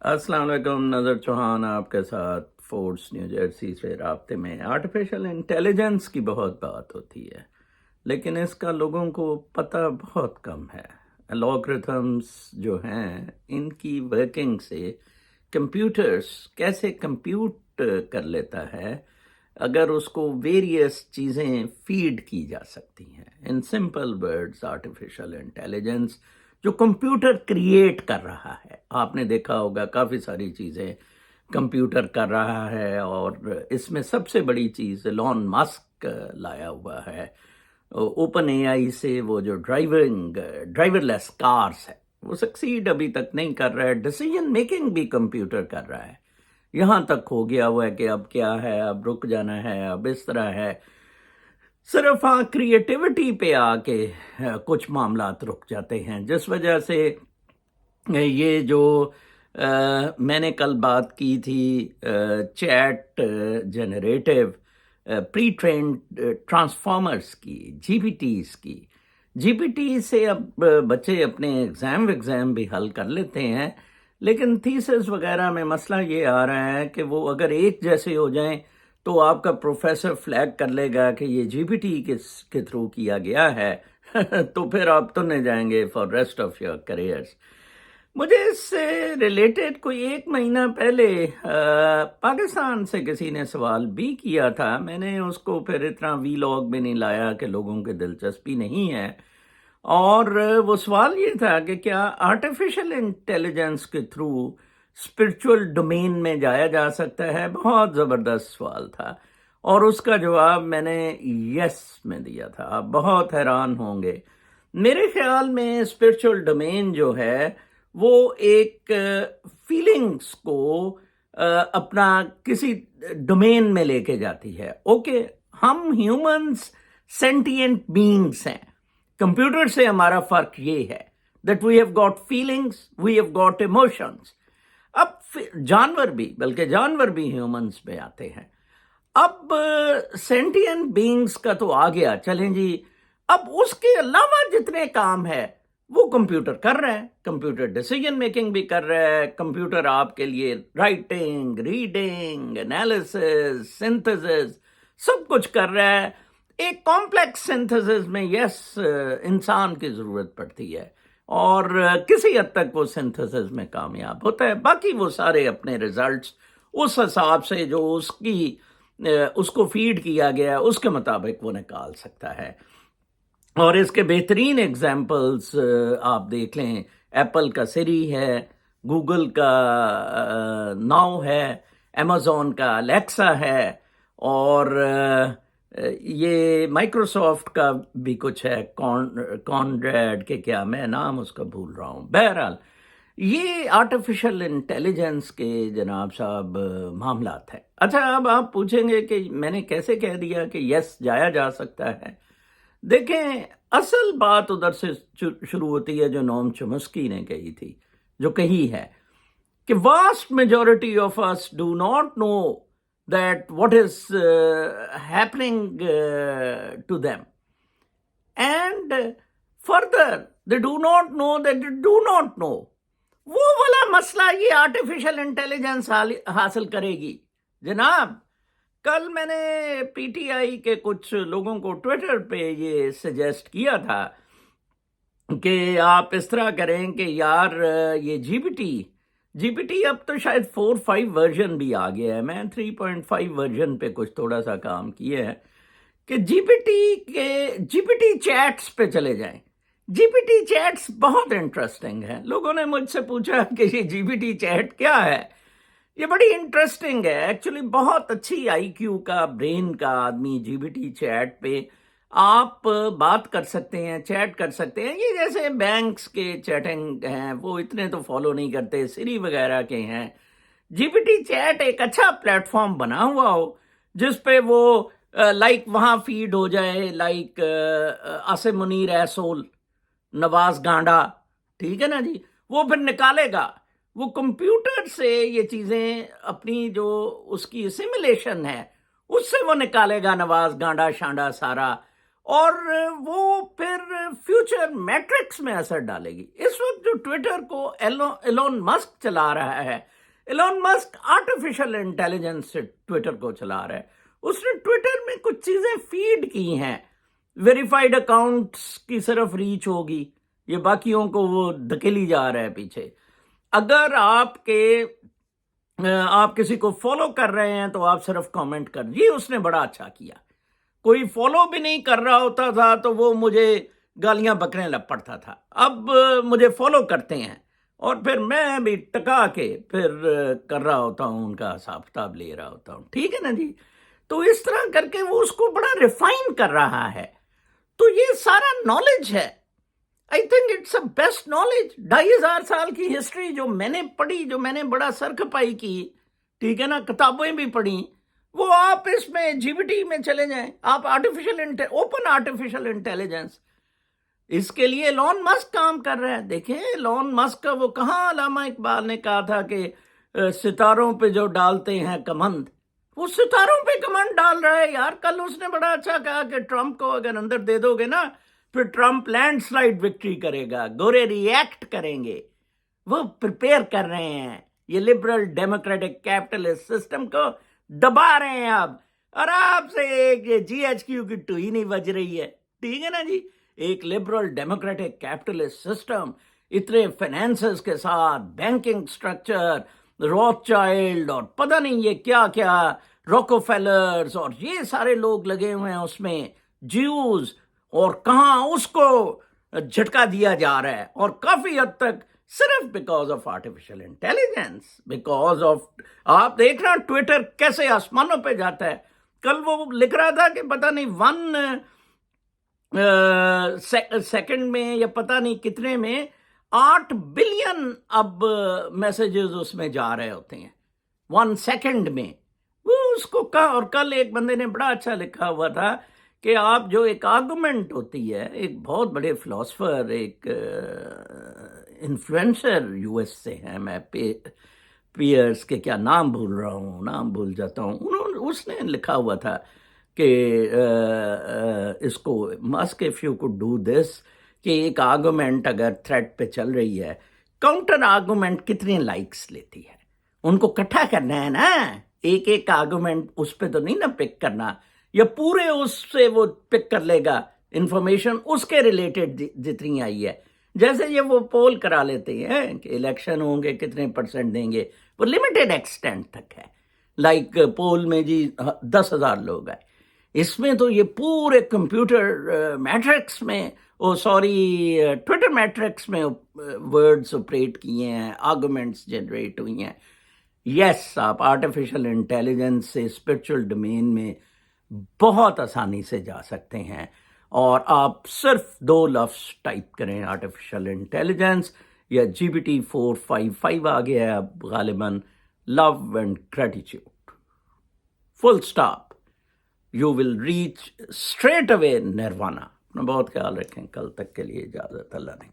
السلام علیکم، نظر چوہان آپ کے ساتھ فورس نیو جرسی سے رابطے میں۔ آرٹیفیشل انٹیلیجنس کی بہت بات ہوتی ہے، لیکن اس کا لوگوں کو پتہ بہت کم ہے۔ الگورتھمس جو ہیں ان کی ورکنگ سے کمپیوٹرز کیسے کمپیوٹ کر لیتا ہے اگر اس کو ویریس چیزیں فیڈ کی جا سکتی ہیں۔ ان سمپل ورڈز، آرٹیفیشل انٹیلیجنس جو کمپیوٹر کریٹ کر رہا ہے، آپ نے دیکھا ہوگا کافی ساری چیزیں کمپیوٹر کر رہا ہے، اور اس میں سب سے بڑی چیز ایلون مسک لایا ہوا ہے اوپن اے آئی سے، وہ جو ڈرائیور لیس کارز ہے وہ سکسیڈ ابھی تک نہیں کر رہا ہے۔ ڈیسیجن میکنگ بھی کمپیوٹر کر رہا ہے، یہاں تک ہو گیا ہوا ہے کہ اب کیا ہے، اب رک جانا ہے، اب اس طرح ہے۔ صرف کریٹیوٹی پہ آ کے کچھ معاملات رک جاتے ہیں، جس وجہ سے یہ جو میں نے کل بات کی تھی چیٹ جنریٹو پری ٹرینڈ ٹرانسفارمرز کی، جی پی ٹی سے اب بچے اپنے ایگزام بھی حل کر لیتے ہیں، لیکن تھیسس وغیرہ میں مسئلہ یہ آ رہا ہے کہ وہ اگر ایک جیسے ہو جائیں تو آپ کا پروفیسر فلیگ کر لے گا کہ یہ جی پی ٹی کے تھرو کیا گیا ہے تو پھر آپ تو نہیں جائیں گے for rest of your careers. مجھے اس سے ریلیٹڈ کوئی 1 مہینہ پہلے پاکستان سے کسی نے سوال بھی کیا تھا، میں نے اس کو پھر اتنا وی لاگ میں نہیں لایا کہ لوگوں کی دلچسپی نہیں ہے، اور وہ سوال یہ تھا کہ کیا آرٹیفیشل انٹیلیجنس کے تھرو اسپرچول ڈومین میں جایا جا سکتا ہے۔ بہت زبردست سوال تھا، اور اس کا جواب میں نے یس میں دیا تھا۔ آپ بہت حیران ہوں گے، میرے خیال میں اسپرچول ڈومین جو ہے وہ ایک فیلنگس کو اپنا کسی ڈومین میں لے کے جاتی ہے۔ اوکے، ہم ہیومنز سینٹینٹ بینگس ہیں، کمپیوٹر سے ہمارا فرق یہ ہے that we have got feelings, we have got emotions۔ اب بلکہ جانور بھی ہیومنز میں آتے ہیں۔ اب سینٹینٹ بینگس کا تو آ گیا، چلیں جی، اب اس کے علاوہ جتنے کام ہے وہ کمپیوٹر کر رہا ہے۔ کمپیوٹر ڈیسیجن میکنگ بھی کر رہا ہے، کمپیوٹر آپ کے لیے رائٹنگ، ریڈنگ، انالیسس، سنتھسس سب کچھ کر رہا ہے۔ ایک کمپلیکس سنتھسس میں انسان کی ضرورت پڑتی ہے، اور کسی حد تک وہ سنتھسس میں کامیاب ہوتا ہے، باقی وہ سارے اپنے ریزلٹس اس حساب سے جو اس کو فیڈ کیا گیا اس کے مطابق وہ نکال سکتا ہے۔ اور اس کے بہترین ایگزامپلس آپ دیکھ لیں، ایپل کا سری ہے، گوگل کا ناؤ ہے، امیزون کا الیکسا ہے، اور یہ مائکروسافٹ کا بھی کچھ ہے، کانڈریڈ کے کیا، میں نام اس کا بھول رہا ہوں۔ بہرحال یہ آرٹیفیشل انٹیلیجنس کے جناب صاحب معاملات ہیں۔ اچھا، اب آپ پوچھیں گے کہ میں نے کیسے کہہ دیا کہ یس جایا جا سکتا ہے۔ دیکھیں، اصل بات ادھر سے شروع ہوتی ہے جو نوم چومسکی نے کہی تھی، جو کہی ہے کہ vast majority of us do not know that what is happening to them, and further they do not know that they do not know۔ وہ والا مسئلہ یہ آرٹیفیشل انٹیلیجنس حاصل کرے گی جناب۔ کل میں نے پی ٹی آئی کے کچھ لوگوں کو ٹویٹر پہ یہ سجیسٹ کیا تھا کہ آپ اس طرح کریں کہ یار یہ جی پی ٹی اب تو شاید 4-5 ورژن بھی آ گیا ہے، میں 3.5 ورژن پہ کچھ تھوڑا سا کام کیا ہے، کہ جی پی ٹی چیٹس پہ چلے جائیں۔ جی پی ٹی چیٹس بہت انٹرسٹنگ ہیں۔ لوگوں نے مجھ سے پوچھا کہ یہ جی پی ٹی چیٹ کیا ہے۔ یہ بڑی انٹرسٹنگ ہے ایکچولی، بہت اچھی آئی کیو کا، برین کا آدمی جی پی ٹی چیٹ پہ آپ بات کر سکتے ہیں، چیٹ کر سکتے ہیں۔ یہ جیسے بینکس کے چیٹنگ ہیں، وہ اتنے تو فالو نہیں کرتے، سری وغیرہ کے ہیں۔ جی پی ٹی چیٹ ایک اچھا پلیٹ فارم بنا ہوا ہو جس پہ وہ لائک وہاں فیڈ ہو جائے، لائک آصم منیر ایسول، نواز گانڈا، ٹھیک ہے نا جی، وہ پھر نکالے گا، وہ کمپیوٹر سے یہ چیزیں اپنی جو اس کی سیمولیشن ہے اس سے وہ نکالے گا نواز گانڈا شانڈا سارا، اور وہ پھر فیوچر میٹرکس میں اثر ڈالے گی. اس وقت جو ٹویٹر کو ایلون مسک چلا رہا ہے، ایلون مسک آرٹیفیشل انٹیلیجنس سے ٹویٹر کو چلا رہا ہے. اس نے ٹویٹر میں کچھ چیزیں فیڈ کی ہیں، ویریفائڈ اکاؤنٹس کی صرف ریچ ہوگی، یہ باقیوں کو وہ دھکیلی جا رہا ہے پیچھے. اگر آپ کسی کو فالو کر رہے ہیں تو آپ صرف کامنٹ کر، یہ اس نے بڑا اچھا کیا. کوئی فالو بھی نہیں کر رہا ہوتا تھا تو وہ مجھے گالیاں بکنے لگ پڑتا تھا. اب مجھے فالو کرتے ہیں اور پھر میں بھی ٹکا کے پھر کر رہا ہوتا ہوں، ان کا حساب کتاب لے رہا ہوتا ہوں. ٹھیک ہے نا جی؟ تو اس طرح کر کے وہ اس کو بڑا ریفائن کر رہا ہے. تو یہ سارا نالج ہے. I think it's a best knowledge. 2500 سال کی ہسٹری جو میں نے پڑھی، جو میں نے بڑا سر کھپائی کی، ٹھیک ہے نا، کتابیں بھی پڑھی، وہ آپ اس میں جی بی ٹی میں چلے جائیں. آپ اوپن آرٹیفیشل انٹیلیجنس، اس کے لیے ایلون مسک کام کر رہے ہیں. دیکھیں ایلون مسک کا وہ کہاں علامہ اقبال نے کہا تھا کہ ستاروں پہ جو ڈالتے ہیں کمند، وہ ستاروں پہ کمند ڈال رہا ہے یار. کل اس نے بڑا اچھا کہا کہ ٹرمپ کو اگر اندر دے دو گے نا، پھر ٹرمپ لینڈ سلائڈ وکٹری کرے گا، گورے ریئیکٹ کریں گے. وہ پریپیئر کر رہے ہیں، یہ لبرل ڈیموکریٹک کیپٹلسٹ سسٹم کو دبا رہے ہیں اب. اور آپ سے ایک جی ایچ کیو کی ٹوئی نہیں بج رہی ہے. ٹھیک ہے نا جی؟ ایک لبرل ڈیموکریٹک کیپٹلسٹ سسٹم اتنے فائنینسز کے ساتھ، بینکنگ سٹرکچر، روتھ چائلڈ اور پتہ نہیں یہ کیا کیا، روکوفیلرز اور یہ سارے لوگ لگے ہوئے ہیں اس میں، جیوز، اور کہاں اس کو جھٹکا دیا جا رہا ہے. اور کافی حد تک صرف because of artificial intelligence, because of, آپ دیکھ رہا ٹویٹر کیسے آسمانوں پہ جاتا ہے. کل وہ لکھ رہا تھا کہ پتہ نہیں 1 سیکنڈ میں یا پتہ نہیں کتنے میں 8 بلین اب میسیجز اس میں جا رہے ہوتے ہیں 1 سیکنڈ میں. وہ اس کو کہا. اور کل ایک بندے نے بڑا اچھا لکھا ہوا تھا کہ آپ جو ایک آرگومنٹ ہوتی ہے، ایک بہت بڑے فلاسفر، ایک انفلوئنسر یو ایس سے ہیں، میں پیئرس کے کیا نام بھول رہا ہوں، نام بھول جاتا ہوں، اس نے لکھا ہوا تھا کہ اس کو مسک if you could do this, کہ ایک آرگومنٹ اگر تھریڈ پہ چل رہی ہے، کاؤنٹر آرگومنٹ کتنے لائکس لیتی ہے، ان کو اکٹھا کرنا ہے نا. ایک آرگومنٹ اس پہ تو نہیں نا پک کرنا، یا پورے اس سے وہ پک کر لے گا انفارمیشن اس کے ریلیٹڈ جتنی آئی ہے. جیسے یہ وہ پول کرا لیتے ہیں کہ الیکشن ہوں گے کتنے پرسنٹ دیں گے، وہ لمیٹڈ ایکسٹینٹ تک ہے. لائک پول میں جی 10,000 لوگ آئے، اس میں تو یہ پورے کمپیوٹر میٹرکس میں، ٹویٹر میٹرکس میں ورڈز آپریٹ کیے ہیں، آرگومنٹس جنریٹ ہوئی ہیں. یس، آپ آرٹیفیشل انٹیلیجنس سے اسپرچل ڈومین میں بہت آسانی سے جا سکتے ہیں. اور آپ صرف 2 لفظ ٹائپ کریں، آرٹیفیشل انٹیلیجنس یا GPT 455 آ گیا ہے اب غالباً، love and gratitude, full stop, you will reach straight away nirvana. اپنا بہت خیال رکھیں. کل تک کے لیے اجازت. اللہ نے